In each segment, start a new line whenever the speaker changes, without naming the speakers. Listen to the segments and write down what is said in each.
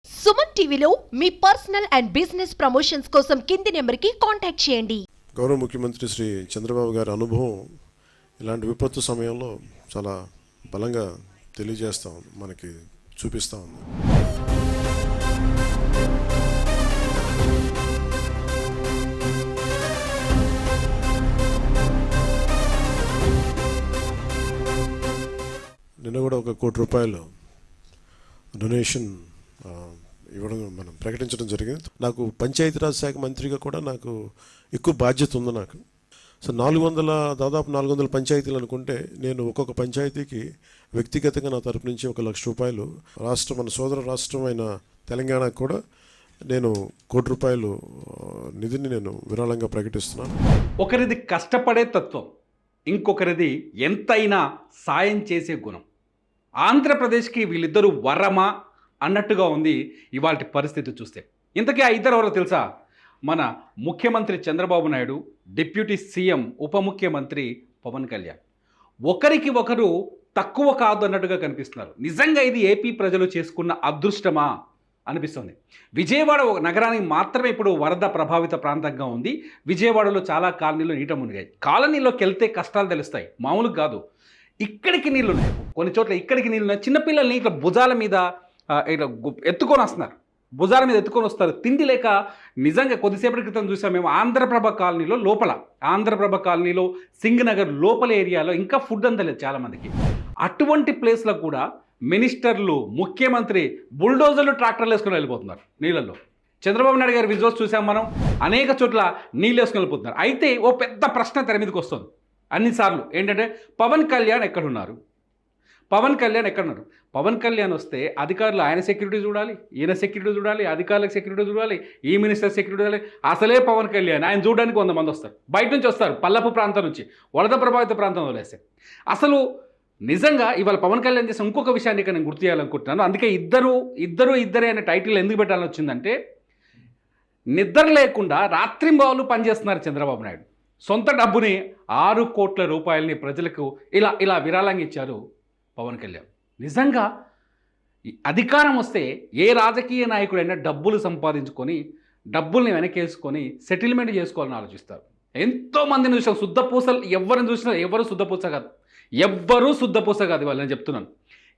సుమన్ టీవీలో మీ personal and business promotions కోసం కింది నెంబర్కి కాంటాక్ట్ చేయండి.
గౌరవ ముఖ్యమంత్రి శ్రీ చంద్రబాబు గారి అనుభవం ఇలాంటి విపత్తు సమయంలో చాలా బలంగా తెలియజేస్తూ ఉంది, మనకి చూపిస్తూ ఉంది. నిన్న కూడా ఒక ₹1 కోటి డొనేషన్ ఇవ్వడం మనం ప్రకటించడం జరిగింది. నాకు పంచాయతీరాజ్ శాఖ మంత్రిగా కూడా నాకు ఎక్కువ బాధ్యత ఉంది. నాకు సో దాదాపు 400 పంచాయతీలు అనుకుంటే నేను ఒక్కొక్క పంచాయతీకి వ్యక్తిగతంగా నా తరపు నుంచి ₹1,00,000 రాష్ట్రం, మన సోదర రాష్ట్రమైన తెలంగాణకు కూడా నేను ₹1 కోటి నిధిని నేను విరాళంగా ప్రకటిస్తున్నాను.
ఒకరిది కష్టపడే తత్వం, ఇంకొకరిది ఎంతైనా సాయం చేసే గుణం. ఆంధ్రప్రదేశ్కి వీళ్ళిద్దరూ వరమా అన్నట్టుగా ఉంది ఇవాళ పరిస్థితి చూస్తే. ఇంతకీ ఆ ఇద్దరు ఎవరో తెలుసా? మన ముఖ్యమంత్రి చంద్రబాబు నాయుడు, డిప్యూటీ సీఎం ఉప ముఖ్యమంత్రి పవన్ కళ్యాణ్. ఒకరికి ఒకరు తక్కువ కాదు అన్నట్టుగా కనిపిస్తున్నారు. నిజంగా ఇది ఏపీ ప్రజలు చేసుకున్న అదృష్టమా అనిపిస్తుంది. విజయవాడ నగరానికి మాత్రమే ఇప్పుడు వరద ప్రభావిత ప్రాంతంగా ఉంది. విజయవాడలో చాలా కాలనీలు నీట మునిగాయి. కాలనీలోకి వెళ్తే కష్టాలు తెలుస్తాయి, మామూలుగా కాదు. ఇక్కడికి నీళ్ళు ఉన్నాయి, కొన్ని చోట్ల ఇక్కడికి నీళ్ళు ఉన్నాయి. చిన్నపిల్లల్ని ఇట్లా భుజాల మీద ఇట్లా ఎత్తుకొని వస్తున్నారు, భుజాల మీద ఎత్తుకొని వస్తారు తిండి లేక. నిజంగా కొద్దిసేపటి క్రితం చూసాం మేము ఆంధ్రప్రభ కాలనీలో లోపల, ఆంధ్రప్రభ కాలనీలో సింగనగర్ లోపల ఏరియాలో ఇంకా ఫుడ్ అందలేదు చాలామందికి. అటువంటి ప్లేస్లో కూడా మినిస్టర్లు, ముఖ్యమంత్రి బుల్డోజర్లు, ట్రాక్టర్లు వేసుకొని వెళ్ళిపోతున్నారు నీళ్ళల్లో. చంద్రబాబు నాయుడు గారి విజువల్స్ చూసాం మనం, అనేక చోట్ల నీళ్ళు వేసుకొని వెళ్ళిపోతున్నారు. అయితే ఓ పెద్ద ప్రశ్న తెర మీదకి వస్తుంది అన్నిసార్లు. ఏంటంటే పవన్ కళ్యాణ్ ఎక్కడున్నారు? పవన్ కళ్యాణ్ ఎక్కడున్నారు? పవన్ కళ్యాణ్ వస్తే అధికారులు ఆయన సెక్యూరిటీ చూడాలి, ఈయన సెక్యూరిటీ చూడాలి, అధికారులకు సెక్యూరిటీ చూడాలి, ఈ మినిస్టర్ సెక్యూరిటీ చూడాలి. అసలే పవన్ కళ్యాణ్ ఆయన చూడడానికి 100 మంది వస్తారు, బయట నుంచి వస్తారు, పల్లపు ప్రాంతం నుంచి, వరద ప్రభావిత ప్రాంతం వదిలేస్తే. అసలు నిజంగా ఇవాళ పవన్ కళ్యాణ్ చేసిన ఇంకొక విషయాన్ని నేను గుర్తు చేయాలనుకుంటున్నాను. అందుకే ఇద్దరే అనే టైటిల్ ఎందుకు పెట్టాలని వచ్చిందంటే, నిద్ర లేకుండా రాత్రింబావులు పనిచేస్తున్నారు చంద్రబాబు నాయుడు. సొంత డబ్బుని ₹6 కోట్ల ప్రజలకు ఇలా విరాళంగా ఇచ్చారు పవన్ కళ్యాణ్. నిజంగా అధికారం వస్తే ఏ రాజకీయ నాయకుడైనా డబ్బులు సంపాదించుకొని డబ్బుల్ని వెనకేసుకొని సెటిల్మెంట్ చేసుకోవాలని ఆలోచిస్తారు. ఎంతోమందిని చూసాం, శుద్ధపూసలు. ఎవరిని చూసినా ఎవరు శుద్ధపూస కాదు, ఎవ్వరూ శుద్ధపూస కాదు. ఇవాళ నేను చెప్తున్నాను,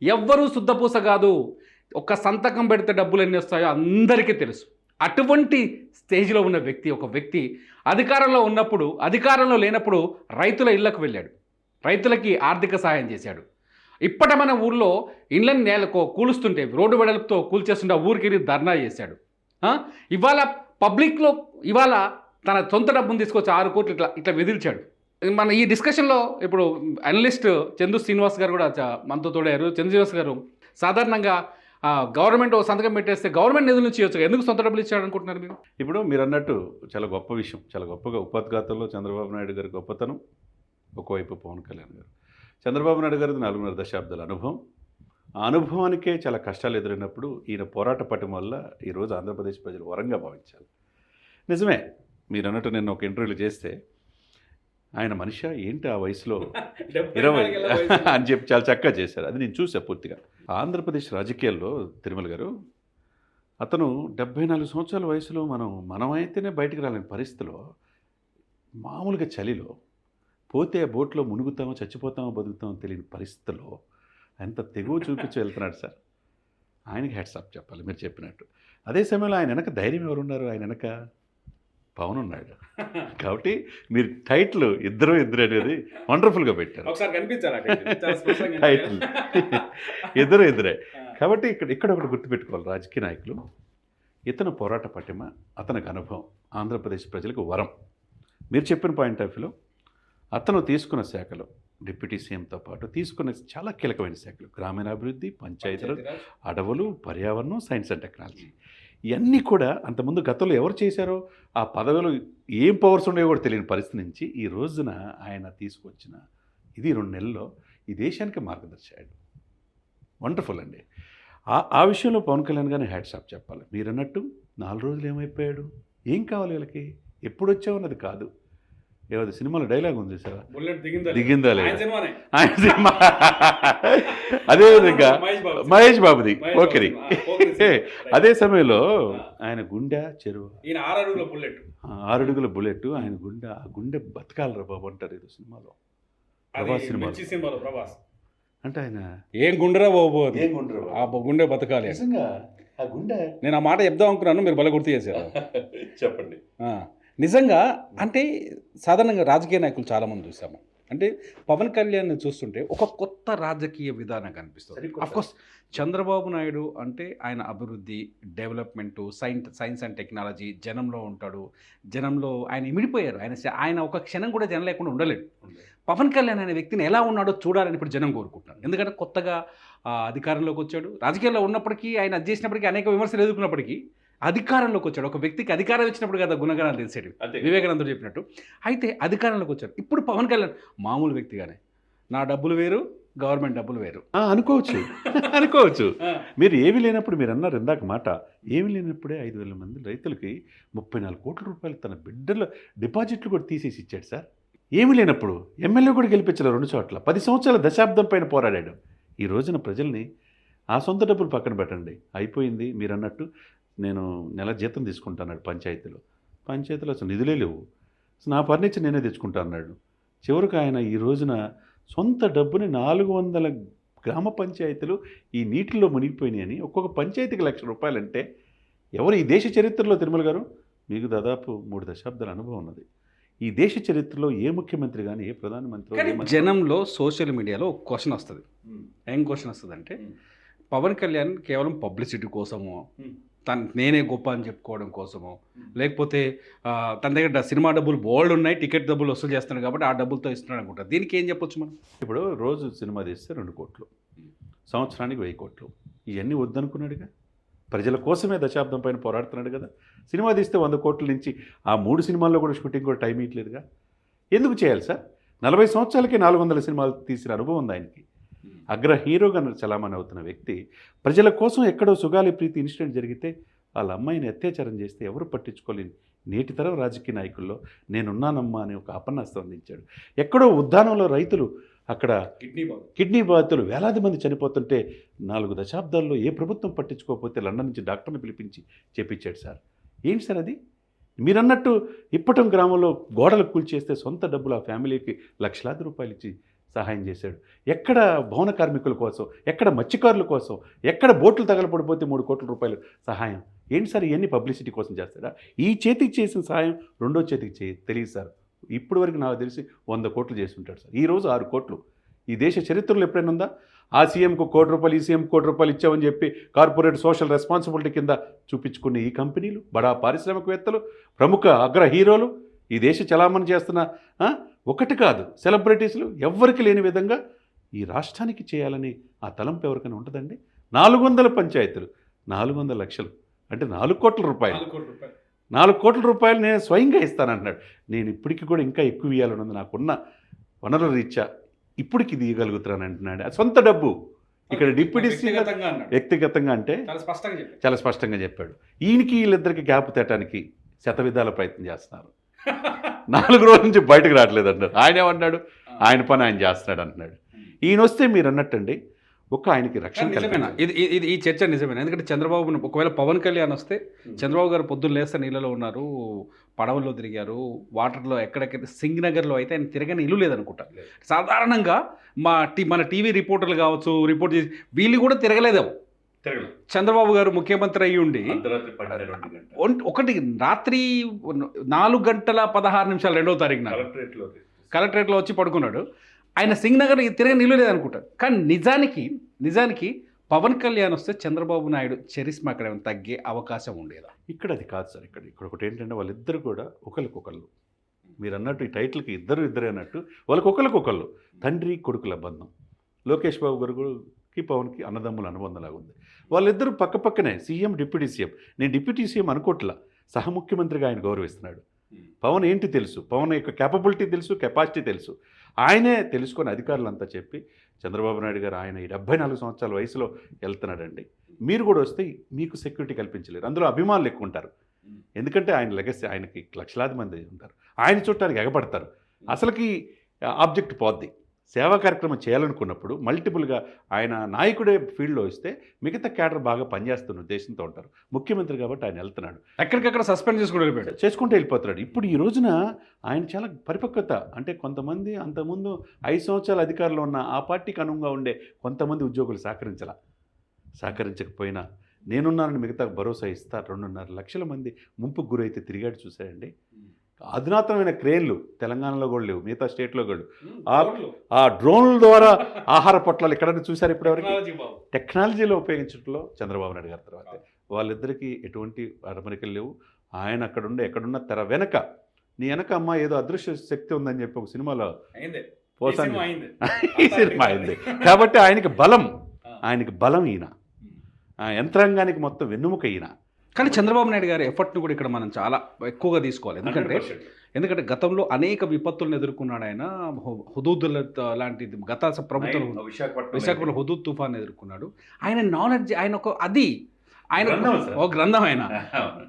ఎవ్వరూ శుద్ధపూస కాదు. ఒక సంతకం పెడితే డబ్బులు ఎన్ని వస్తాయో అందరికీ తెలుసు. అటువంటి స్టేజ్లో ఉన్న ఒక వ్యక్తి అధికారంలో ఉన్నప్పుడు, అధికారంలో లేనప్పుడు రైతుల ఇళ్లకు వెళ్ళాడు, రైతులకి ఆర్థిక సహాయం చేశాడు. ఇప్పటి మన ఊళ్ళో ఇళ్ళని కూలుస్తుంటే, రోడ్డు వెడల్పుతో కూల్చేస్తుంటే ఊరికి ధర్నా చేశాడు. ఇవాళ పబ్లిక్లో ఇవాళ తన సొంత డబ్బును తీసుకొచ్చి 6 కోట్లు ఇట్లా విధిల్చాడు. మన ఈ డిస్కషన్లో ఇప్పుడు అనలిస్ట్ చందు శ్రీనివాస్ గారు కూడా మనతో తోడారు. చందు శ్రీనివాస్ గారు, సాధారణంగా గవర్నమెంట్ సంతకం పెట్టేస్తే గవర్నమెంట్ నిధుల నుంచి ఇవ్వచ్చు, ఎందుకు సొంత డబ్బులు ఇచ్చాడు అనుకుంటున్నారు మీరు?
ఇప్పుడు మీరు అన్నట్టు చాలా గొప్ప విషయం, చాలా గొప్పగా ఉపోద్ఘాతంలో చంద్రబాబు నాయుడు గారి గొప్పతనం, ఒకవైపు పవన్ కళ్యాణ్ గారు. చంద్రబాబు నాయుడు గారిది 4.5 దశాబ్దాల అనుభవం. ఆ అనుభవానికే చాలా కష్టాలు ఎదురైనప్పుడు ఈయన పోరాట పటిమ వల్ల ఈరోజు ఆంధ్రప్రదేశ్ ప్రజలు వరంగా భావించాలి. నిజమే, మీరు అన్నట్టు నేను ఒక ఇంటర్వ్యూలు చేస్తే ఆయన మనిషి ఏంటి ఆ వయసులో 20 అని చెప్పి చాలా చక్కగా చేశారు. అది నేను చూసా పూర్తిగా. ఆంధ్రప్రదేశ్ రాజకీయాల్లో తిరుమల గారు, అతను 74 సంవత్సరాల వయసులో మనమైతేనే బయటకు రాలేని పరిస్థితిలో, మామూలుగా చలిలో పోతే ఆ బోట్లో మునుగుతామో చచ్చిపోతామో బతుకుతామో తెలియని పరిస్థితుల్లో ఎంత తెగువ చూపించి వెళ్తున్నాడు సార్. ఆయనకి హ్యాట్స్ ఆఫ్ చెప్పాలి మీరు చెప్పినట్టు. అదే సమయంలో ఆయన వెనక ధైర్యం ఎవరున్నారు? ఆయన వెనక పవన్ ఉన్నాడు. కాబట్టి మీరు టైటిల్ ఇద్దరు అనేది వండర్ఫుల్గా పెట్టారు. టైటిల్ ఇద్దరే. కాబట్టి ఇక్కడ ఒకటి గుర్తుపెట్టుకోవాలి రాజకీయ నాయకులు, ఇతను పోరాట పటిమ, అతనికి అనుభవం ఆంధ్రప్రదేశ్ ప్రజలకు వరం. మీరు చెప్పిన పాయింట్ ఆఫ్ వ్యూలో అతను తీసుకున్న శాఖలు, డిప్యూటీ సీఎంతో పాటు తీసుకున్న చాలా కీలకమైన శాఖలు, గ్రామీణాభివృద్ధి, పంచాయతీరాజ్, అడవులు, పర్యావరణం, సైన్స్ అండ్ టెక్నాలజీ, ఇవన్నీ కూడా అంతకుముందు గతంలో ఎవరు చేశారో ఆ పదవిలో ఏం పవర్స్ ఉండేవో కూడా తెలియని పరిస్థితి నుంచి ఈ రోజున ఆయన తీసుకొచ్చిన ఇది 2 నెలల్లో ఈ దేశానికి మార్గదర్శకుడు. వండర్ఫుల్ అండి. ఆ విషయంలో పవన్ కళ్యాణ్ గారిని హ్యాట్స్ ఆఫ్ చెప్పాలి. మీరు అన్నట్టు 4 రోజులు ఏమైపోయాడు? ఏం కావాలి వీళ్ళకి? ఎప్పుడు వచ్చావు అన్నది కాదు, ఏవది సినిమాలో డైలాగ్ ఉంది సార్,
బుల్లెట్
దిగిందా లేదా?
ఆయన సినిమానే.
ఆయన సినిమా అదేవిధంగా మహేష్ బాబుది
మహేష్
పోకిరి.
బాబుది. పోకిరి సినిమా.
అదే సమయంలో ఆయన గుండె చెరువు,
ఈయన 6 అడుగుల బుల్లెట్.
6 అడుగుల బుల్లెట్, ఆయన గుండె, ఆ గుండె బతకాలరా బాబు అంటారు ఏదో సినిమాలో, ప్రభాస్ సినిమాలో.
మంచి సినిమాలో ప్రభాస్.
అంటే ఆయన
ఏం గుండెరా బాబు అది.
ఏం గుండె రా బాబు.
ఆ గుండె బతకాలి.
నిజంగా ఆ గుండె.
నేను ఆ మాట చెప్దాం అనుకున్నాను, మీరు భలే గుర్తు చేశారు.
చెప్పండి.
నిజంగా అంటే సాధారణంగా రాజకీయ నాయకులు చాలామంది చూసాము. అంటే పవన్ కళ్యాణ్ని చూస్తుంటే ఒక కొత్త రాజకీయ విధానం కనిపిస్తుంది.
సరికొత్త.
అఫ్కోర్స్ చంద్రబాబు నాయుడు అంటే ఆయన అభివృద్ధి, డెవలప్మెంటు, సైన్స్ అండ్ టెక్నాలజీ, జనంలో ఉంటాడు, జనంలో ఆయన ఇమిడిపోయారు. ఆయన ఒక క్షణం కూడా జనం లేకుండా ఉండలేడు. పవన్ కళ్యాణ్ అనే వ్యక్తిని ఎలా ఉన్నాడో చూడాలని ఇప్పుడు జనం కోరుకుంటున్నారు. ఎందుకంటే కొత్తగా అధికారంలోకి వచ్చాడు. రాజకీయాల్లో ఉన్నప్పటికీ, ఆయన అది చేసినప్పటికీ, అనేక విమర్శలు ఎదుర్కొన్నప్పటికీ అధికారంలోకి వచ్చాడు. ఒక వ్యక్తికి అధికారం ఇచ్చినప్పుడు కదా గుణగణాలు తెలిసేవి,
అంతే.
వివేకానందుడు చెప్పినట్టు. అయితే అధికారంలోకి వచ్చాడు. ఇప్పుడు పవన్ కళ్యాణ్ మామూలు వ్యక్తిగానే, నా డబ్బులు వేరు, గవర్నమెంట్ డబ్బులు వేరు
అనుకోవచ్చు అనుకోవచ్చు. మీరు ఏమీ లేనప్పుడు, మీరు అన్నారు ఇందాక మాట, ఏమీ లేనప్పుడే 5,000 మంది రైతులకి 34 కోట్ల రూపాయలు తన బిడ్డల డిపాజిట్లు కూడా తీసేసి ఇచ్చాడు సార్. ఏమీ లేనప్పుడు ఎమ్మెల్యే కూడా గెలిపించలేదు 2 చోట్ల. 10 సంవత్సరాల దశాబ్దం పైన పోరాడాడు. ఈ రోజున ప్రజల్ని ఆ సొంత డబ్బులు పక్కన పెట్టండి, అయిపోయింది. మీరు అన్నట్టు నేను నెల జీతం తీసుకుంటాన్నాడు పంచాయతీలో అసలు నిధులే లేవు, నా ఫర్నిచర్ నేనే తెచ్చుకుంటా అన్నాడు. చివరికి ఆయన ఈ రోజున సొంత డబ్బుని 400 గ్రామ పంచాయతీలు ఈ నీటిలో మునిగిపోయినాయని, ఒక్కొక్క పంచాయతీకి ₹1,00,000 అంటే ఎవరు ఈ దేశ చరిత్రలో, తిరుమల గారు మీకు దాదాపు 3 దశాబ్దాల అనుభవం ఉన్నది, ఈ దేశ చరిత్రలో ఏ ముఖ్యమంత్రి కానీ, ఏ ప్రధానమంత్రి,
జనంలో సోషల్ మీడియాలో ఒక క్వశ్చన్ వస్తుంది. ఏం క్వశ్చన్ వస్తుంది అంటే, పవన్ కళ్యాణ్ కేవలం పబ్లిసిటీ కోసమో, నేనే గొప్ప అని చెప్పుకోవడం కోసమో, లేకపోతే తన దగ్గర సినిమా డబ్బులు బోల్డ్ ఉన్నాయి, టికెట్ డబ్బులు వసూలు చేస్తున్నాడు కాబట్టి ఆ డబ్బులతో ఇస్తున్నాడు అనుకుంటారు. దీనికి ఏం చెప్పొచ్చు మనం?
ఇప్పుడు రోజు సినిమా తీస్తే 2 కోట్లు, సంవత్సరానికి 1000 కోట్లు, ఇవన్నీ వద్దనుకున్నాడుగా. ప్రజల కోసమే దశాబ్దం పైన పోరాడుతున్నాడు కదా. సినిమా తీస్తే 100 కోట్ల నుంచి ఆ 3 సినిమాల్లో కూడా షూటింగ్ కూడా టైం ఇవ్వట్లేదుగా. ఎందుకు చేయాలి సార్? 40 సంవత్సరాలకి 400 సినిమాలు తీసిన అనుభవం ఉంది ఆయనకి. అగ్ర హీరోగా చలామణి అవుతున్న వ్యక్తి ప్రజల కోసం ఎక్కడో సుగాలి ప్రీతి ఇన్సిడెంట్ జరిగితే వాళ్ళ అమ్మాయిని అత్యాచారం చేస్తే ఎవరు పట్టించుకోలేని నేటి తరం రాజకీయ నాయకుల్లో నేనున్నానమ్మా అని ఒక అపన్నాస్తం అందించాడు. ఎక్కడో ఉద్దానంలో రైతులు అక్కడ కిడ్నీ బాధితులు వేలాది మంది చనిపోతుంటే 4 దశాబ్దాల్లో ఏ ప్రభుత్వం పట్టించుకోకపోతే లండన్ నుంచి డాక్టర్ని పిలిపించి చేపించాడు సార్. ఏంటి సార్ అది? మీరన్నట్టు ఇప్పటం గ్రామంలో గోడలు కూల్చేస్తే సొంత డబ్బులు ఆ ఫ్యామిలీకి లక్షలాది రూపాయలు ఇచ్చి సహాయం చేశాడు. ఎక్కడ భవన కార్మికుల కోసం, ఎక్కడ మత్స్యకారుల కోసం, ఎక్కడ బోట్లు తగలపడిపోతే 3 కోట్ల రూపాయలు సహాయం. ఏంటి సార్ ఇవన్నీ పబ్లిసిటీ కోసం చేస్తాడా? ఈ చేతికి చేసిన సహాయం రెండో చేతికి తెలియదు సార్. ఇప్పటి వరకు నాకు తెలిసి 100 కోట్లు చేసి ఉంటాడు సార్. ఈరోజు 6 కోట్లు ఈ దేశ చరిత్రలో ఎప్పుడైనా ఉందా? ఆ సీఎంకు ₹1,00,00,000, ఈ సీఎం ₹1,00,00,000 ఇచ్చామని చెప్పి కార్పొరేట్ సోషల్ రెస్పాన్సిబిలిటీ కింద చూపించుకునే ఈ కంపెనీలు, బడా పారిశ్రామికవేత్తలు, ప్రముఖ అగ్ర హీరోలు, ఈ దేశ చలామణి చేస్తున్న ఒకటి కాదు సెలబ్రిటీస్లు, ఎవ్వరికి లేని విధంగా ఈ రాష్ట్రానికి చేయాలని ఆ తలంపు ఎవరికైనా ఉంటుందండి? 400 పంచాయతీలు, 400 లక్షలు అంటే 4 కోట్ల రూపాయలు. 4 కోట్ల రూపాయలు నేను స్వయంగా ఇస్తానంటున్నాడు. నేను ఇప్పటికీ కూడా ఇంకా ఎక్కువ ఇవ్వాలని ఉంది, నాకున్న వనరుల రీత్యా ఇప్పటికి ఇది ఇవ్వగలుగుతాను అంటున్నాడు. సొంత డబ్బు. ఇక్కడ డిప్యూటీ సీఎం వ్యక్తిగతంగా అంటే చాలా స్పష్టంగా చెప్పాడు. ఈయనకి వీళ్ళిద్దరికి గ్యాప్ తేటానికి శతవిధాల ప్రయత్నం చేస్తున్నారు. 4 రోజుల నుంచి బయటకు రావట్లేదు అంటారు. ఆయన ఏమన్నాడు? ఆయన పని ఆయన చేస్తున్నాడు అంటున్నాడు. ఈయన వస్తే మీరు అన్నట్టండి ఒక ఆయనకి రక్షణ కల్పించాలి.
ఇది ఈ చర్చ నిజమేనా? ఎందుకంటే చంద్రబాబు, ఒకవేళ పవన్ కళ్యాణ్ వస్తే, చంద్రబాబు గారు పొద్దున్న లేస్తే నీళ్ళలో ఉన్నారు, పడవల్లో తిరిగారు, వాటర్లో ఎక్కడెక్కడ, సింగనగర్లో అయితే ఆయన తిరగని ఇల్లు లేదనుకుంటా. సాధారణంగా మన టీవీ రిపోర్టర్లు కావచ్చు, రిపోర్ట్ చేసి వీళ్ళు కూడా తిరగలేదేమో. చంద్రబాబు గారు ముఖ్యమంత్రి అయ్యి ఉండి ఒకటి రాత్రి 4 గంటల 16 నిమిషాలు 2వ తారీఖున కలెక్టరేట్లో వచ్చి పడుకున్నాడు. ఆయన సింగనగర్ తిరగని నిల్లు లేదనుకుంటా. కానీ నిజానికి పవన్ కళ్యాణ్ వస్తే చంద్రబాబు నాయుడు చరిస్మా అక్కడ ఏమైనా తగ్గే అవకాశం ఉండేదా?
ఇక్కడ అది కాదు సార్. ఇక్కడ ఒకటి ఏంటంటే వాళ్ళిద్దరు కూడా ఒకరికొకళ్ళు, మీరు అన్నట్టు ఈ టైటిల్కి ఇద్దరే అన్నట్టు వాళ్ళకొకరికొకళ్ళు తండ్రి కొడుకుల బంధం. లోకేష్ బాబు గారికి పవన్కి అన్నదమ్ముల అనుబంధంలాగా ఉంది. వాళ్ళిద్దరూ పక్కపక్కనే సీఎం, డిప్యూటీ సీఎం. నేను డిప్యూటీ సీఎం అనుకోవట్లా, సహ ముఖ్యమంత్రిగా ఆయన గౌరవిస్తున్నాడు. పవన్ ఏంటి తెలుసు, పవన్ యొక్క క్యాపబిలిటీ తెలుసు, కెపాసిటీ తెలుసు. ఆయనే తెలుసుకొని అధికారులంతా చెప్పి చంద్రబాబు నాయుడు గారు ఆయన ఈ 74 సంవత్సరాల వయసులో వెళ్తున్నాడండి, మీరు కూడా వస్తే మీకు సెక్యూరిటీ కల్పించలేరు, అందులో అభిమానులు ఎక్కువ ఉంటారు, ఎందుకంటే ఆయన లెగసీ, ఆయనకి లక్షలాది మంది ఉంటారు, ఆయన చూడటానికి ఎగబడతారు. అసలుకి ఆబ్జెక్ట్ పోద్ది. సేవా కార్యక్రమం చేయాలనుకున్నప్పుడు మల్టిపుల్గా ఆయన నాయకుడే ఫీల్డ్లో వస్తే మిగతా క్యాడర్ బాగా పనిచేస్తున్న ఉద్దేశంతో ఉంటారు. ముఖ్యమంత్రి కాబట్టి ఆయన వెళ్తున్నాడు,
ఎక్కడికక్కడ సస్పెండ్ చేసుకుంటూ వెళ్ళిపోయాడు,
చేసుకుంటూ వెళ్ళిపోతున్నాడు. ఇప్పుడు ఈ రోజున ఆయన చాలా పరిపక్వత, అంటే కొంతమంది అంతకుముందు 5 సంవత్సరాల అధికారంలో ఉన్న ఆ పార్టీకి అనుగుణంగా ఉండే కొంతమంది ఉద్యోగులు సహకరించకపోయినా నేనున్నానని మిగతా భరోసా ఇస్తా 2.5 లక్షల మంది ముంపుకు గురైతే తిరిగాడు చూశాడండి. అధునాతనమైన క్రేన్లు తెలంగాణలో కూడా లేవు, మిగతా స్టేట్లో కూడా. ఆ డ్రోన్ల ద్వారా ఆహార పొట్లాలు ఎక్కడైనా చూశారు ఇప్పటివరకు? టెక్నాలజీలో ఉపయోగించడంలో చంద్రబాబు నాయుడు గారి తర్వాత వాళ్ళిద్దరికీ ఎటువంటి అరమరికలు లేవు. ఆయన ఎక్కడున్న తెర వెనక, నీ వెనక అమ్మ ఏదో అదృశ్య శక్తి ఉందని చెప్పి ఒక సినిమాలో పోసాను, ఈ సినిమా అయింది. కాబట్టి ఆయనకి బలం ఈయన, ఆ యంత్రాంగానికి మొత్తం వెన్నుముక ఈయన.
కానీ చంద్రబాబు నాయుడు గారి ఎఫర్ట్ను కూడా ఇక్కడ మనం చాలా ఎక్కువగా తీసుకోవాలి. ఎందుకంటే గతంలో అనేక విపత్తులను ఎదుర్కొన్నాడు ఆయన. హుదూదుల లాంటిది గత ప్రభుత్వం విశాఖపట్నం హుదూద్ తుఫాన్ ఎదుర్కొన్నాడు. ఆయన నాలెడ్జ్, ఆయన ఒక గ్రంథం ఆయన.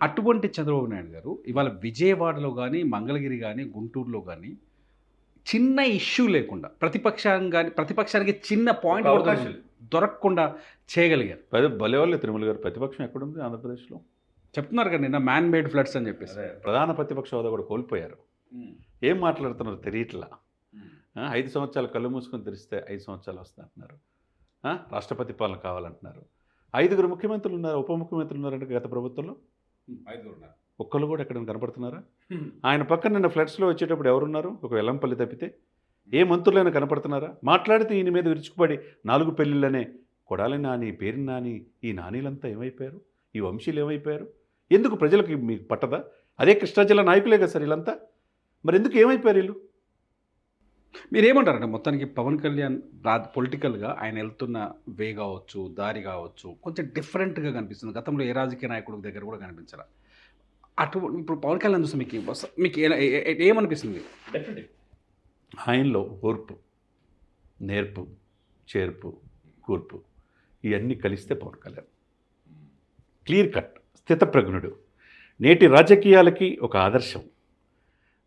అటువంటి చంద్రబాబు నాయుడు గారు ఇవాళ విజయవాడలో కానీ, మంగళగిరి కానీ, గుంటూరులో కానీ చిన్న ఇష్యూ లేకుండా ప్రతిపక్షానికి చిన్న పాయింట్ కూడా దొరకకుండా చేయగలిగారు.
భలేవాళ్ళే తిరుమల గారు. ప్రతిపక్షం ఎక్కడుంది ఆంధ్రప్రదేశ్లో?
చెప్తున్నారు కదా నిన్న మ్యాన్ మేడ్ ఫ్లడ్స్ అని చెప్పేసి.
ప్రధాన ప్రతిపక్ష హోదా కూడా కోల్పోయారు. ఏం మాట్లాడుతున్నారు తెలియట్లా. 5 సంవత్సరాలు కళ్ళు మూసుకొని తెరిస్తే 5 సంవత్సరాలు వస్తుందంటున్నారు. రాష్ట్రపతి పాలన కావాలంటున్నారు. 5 ముఖ్యమంత్రులు ఉన్నారు, ఉప ముఖ్యమంత్రులు ఉన్నారంటే గత ప్రభుత్వంలో
5 ఉన్నారు.
ఒక్కళ్ళు కూడా ఎక్కడ కనపడుతున్నారా? ఆయన పక్కన నిన్న ఫ్లడ్స్లో వచ్చేటప్పుడు ఎవరున్నారు? ఒక వెల్లంపల్లి తప్పితే ఏ మంత్రులైనా కనపడుతున్నారా? మాట్లాడితే ఈయన మీద విరుచుకుపడి 4 పెళ్ళిళ్ళనే కొడాలి నాని, పేరు నాని, ఈ నానీలంతా ఏమైపోయారు? ఈ వంశీలు ఏమైపోయారు? ఎందుకు ప్రజలకు మీకు పట్టదా? అదే కృష్ణా జిల్లా నాయకులే కదా సార్ వీళ్ళంతా. మరి ఎందుకు ఏమైపోయారు వీళ్ళు?
మీరేమంటారంటే మొత్తానికి పవన్ కళ్యాణ్ పొలిటికల్గా ఆయన వెళ్తున్న వే కావచ్చు, దారి కావచ్చు, కొంచెం డిఫరెంట్గా కనిపిస్తుంది. గతంలో ఏ రాజకీయ నాయకుడి దగ్గర కూడా కనిపించారా? ఇప్పుడు పవన్ కళ్యాణ్ చూస్తే మీకు ఏమనిపిస్తుంది?
ఆయనలో ఓర్పు, నేర్పు, చేర్పు, కూర్పు ఇవన్నీ కలిస్తే పవన్ కళ్యాణ్ క్లియర్ కట్, స్థితప్రజ్ఞుడు, నేటి రాజకీయాలకి ఒక ఆదర్శం.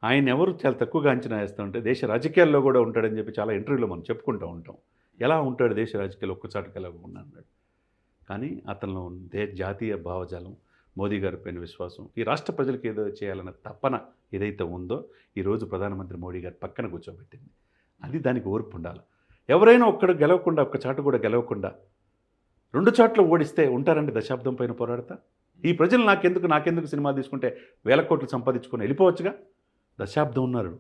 ఆయన ఎవరు చాలా తక్కువగా అంచనా వేస్తూ ఉంటే దేశ రాజకీయాల్లో కూడా ఉంటాడని చెప్పి చాలా ఇంటర్వ్యూలో మనం చెప్పుకుంటూ ఉంటాం. ఎలా ఉంటాడు దేశ రాజకీయాలు, ఒక్కచాటుకి ఎలా ఉన్నాడు. కానీ అతనిలో జాతీయ భావజాలం, మోదీ గారి పైన విశ్వాసం, ఈ రాష్ట్ర ప్రజలకు ఏదో చేయాలన్న తపన ఏదైతే ఉందో ఈరోజు ప్రధానమంత్రి మోడీ గారి పక్కన కూర్చోబెట్టింది. అది దానికి ఓర్పు ఉండాలి. ఎవరైనా ఒక్క చాటు కూడా గెలవకుండా 2 చాట్లు ఓడిస్తే ఉంటారండి దశాబ్దం పైన పోరాడతా? ఈ ప్రజలు నాకెందుకు సినిమా తీసుకుంటే 1000 కోట్లు సంపాదించుకొని వెళ్ళిపోవచ్చుగా. దశాబ్దం ఉన్నారు,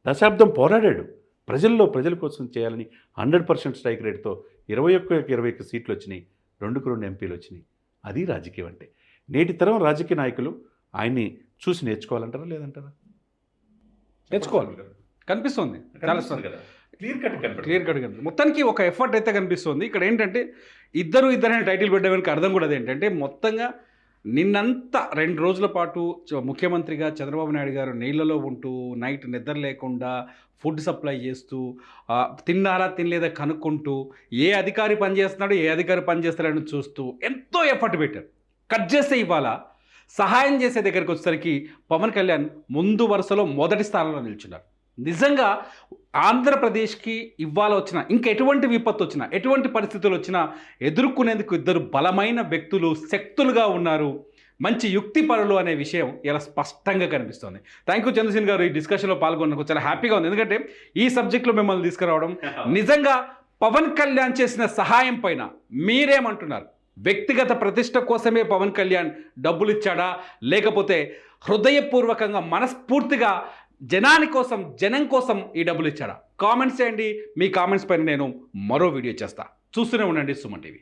దశాబ్దం పోరాడాడు. ప్రజల కోసం చేయాలని 100% స్ట్రైక్ రేట్తో 21 సీట్లు వచ్చినాయి, 2కు 2 ఎంపీలు వచ్చినాయి. అది రాజకీయం అంటే. నేటి తరం రాజకీయ నాయకులు ఆయన్ని చూసి నేర్చుకోవాలంటారా లేదంటారా?
నేర్చుకోవాలి. కనిపిస్తుంది క్లియర్ కట్ మొత్తానికి ఒక ఎఫర్ట్ అయితే కనిపిస్తుంది. ఇక్కడ ఏంటంటే ఇద్దరు అనే టైటిల్ పెట్టడానికి అర్థం కూడా అదేంటంటే మొత్తంగా నిన్నంతా 2 రోజుల పాటు ముఖ్యమంత్రిగా చంద్రబాబు నాయుడు గారు నీళ్లలో ఉంటూ నైట్ నిద్ర లేకుండా ఫుడ్ సప్లై చేస్తూ తిన్నారా తినలేదా కనుక్కుంటూ ఏ అధికారి పనిచేస్తాడని చూస్తూ ఎంతో ఎఫర్ట్ పెట్టారు. కట్ చేస్తే ఇవాళ సహాయం చేసే దగ్గరికి వచ్చేసరికి పవన్ కళ్యాణ్ ముందు వరుసలో మొదటి స్థానంలో నిల్చున్నారు. నిజంగా ఆంధ్రప్రదేశ్కి ఇవాళ వచ్చిన ఇంకా ఎటువంటి విపత్తు వచ్చినా, ఎటువంటి పరిస్థితులు వచ్చినా ఎదుర్కొనేందుకు ఇద్దరు బలమైన వ్యక్తులు, శక్తులుగా ఉన్నారు, మంచి యుక్తిపరులు అనే విషయం ఇలా స్పష్టంగా కనిపిస్తుంది. థ్యాంక్ యూ చంద్రసేన్ గారు, ఈ డిస్కషన్లో పాల్గొన్నందుకు చాలా హ్యాపీగా ఉంది. ఎందుకంటే ఈ సబ్జెక్ట్లో మిమ్మల్ని తీసుకురావడం, నిజంగా పవన్ కళ్యాణ్ చేసిన సహాయం పైన మీరేమంటున్నారు? వ్యక్తిగత ప్రతిష్ట కోసమే పవన్ కళ్యాణ్ డబ్బులు ఇచ్చాడా, లేకపోతే హృదయపూర్వకంగా మనస్ఫూర్తిగా జనం కోసం ఈ డబ్బులు ఇచ్చాడా? కామెంట్స్ చేయండి. మీ కామెంట్స్ పైన నేను మరో వీడియో చేస్తా. చూస్తూనే ఉండండి సుమన్ టీవీ.